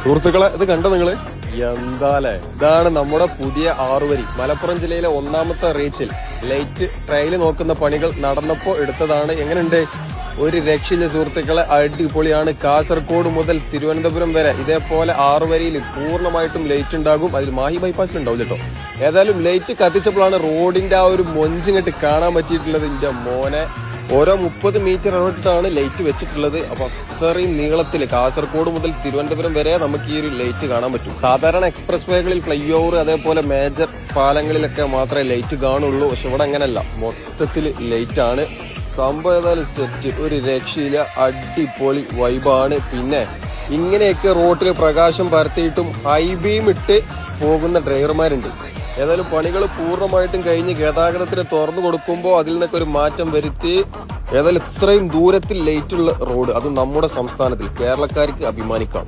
സുഹൃത്തുക്കളെ, ഇത് കണ്ടോ നിങ്ങള്? എന്താലേ, ഇതാണ് നമ്മുടെ പുതിയ 6 വരി. മലപ്പുറം ജില്ലയിലെ ഒന്നാമത്തെ റീച്ചിൽ ലൈറ്റ് ട്രയൽ നോക്കുന്ന പണികൾ നടന്നപ്പോ എടുത്തതാണ്. എങ്ങനെയുണ്ട്? ഒരു രക്ഷയില്ല സുഹൃത്തുക്കളെ, അടിപൊളിയാണ്. കാസർഗോഡ് മുതൽ തിരുവനന്തപുരം വരെ ഇതേപോലെ 6 വരിയിൽ പൂർണ്ണമായിട്ടും ലൈറ്റ് ഉണ്ടാകും. അതിൽ മാഹി ബൈപ്പാസിൽ ഉണ്ടാവില്ല കേട്ടോ. ഏതായാലും ലൈറ്റ് കത്തിച്ചപ്പോഴാണ് റോഡിന്റെ ആ ഒരു മൊഞ്ചിങ്ങട്ട് കാണാൻ പറ്റിയിട്ടുള്ളത്. എന്റെ മോനെ, ഓരോ 30 മീറ്റർ ഇടവിട്ടാണ് ലൈറ്റ് വെച്ചിട്ടുള്ളത്. അപ്പൊ അത്രയും നീളത്തിൽ കാസർഗോഡ് മുതൽ തിരുവനന്തപുരം വരെ നമുക്ക് ഈ ഒരു ലൈറ്റ് കാണാൻ പറ്റും. സാധാരണ എക്സ്പ്രസ് വേകളിൽ, ഫ്ലൈ ഓവർ, അതേപോലെ മേജർ പാലങ്ങളിലൊക്കെ മാത്രമേ ലൈറ്റ് കാണുള്ളൂ. പക്ഷെ ഇവിടെ അങ്ങനെയല്ല, മൊത്തത്തിൽ ലൈറ്റ് ആണ്. സംഭവം ഏതായാലും സെറ്റ്, ഒരു രക്ഷയില്ല, അടിപൊളി വൈബാണ്. പിന്നെ ഇങ്ങനെയൊക്കെ റോട്ടിൽ പ്രകാശം പരത്തിയിട്ടും ഹൈ ബീം ഇട്ട് പോകുന്ന ഡ്രൈവർമാരുണ്ട്. ഏതായാലും പണികൾ പൂർണ്ണമായിട്ടും കഴിഞ്ഞ് ഗതാഗതത്തിന് തുറന്നു കൊടുക്കുമ്പോൾ അതിൽ നിന്നൊക്കെ ഒരു മാറ്റം വരുത്തി. ഏതായാലും ഇത്രയും ദൂരത്തിൽ ലൈറ്റുള്ള റോഡ്, അതും നമ്മുടെ സംസ്ഥാനത്തിൽ, കേരളക്കാർക്ക് അഭിമാനിക്കാം.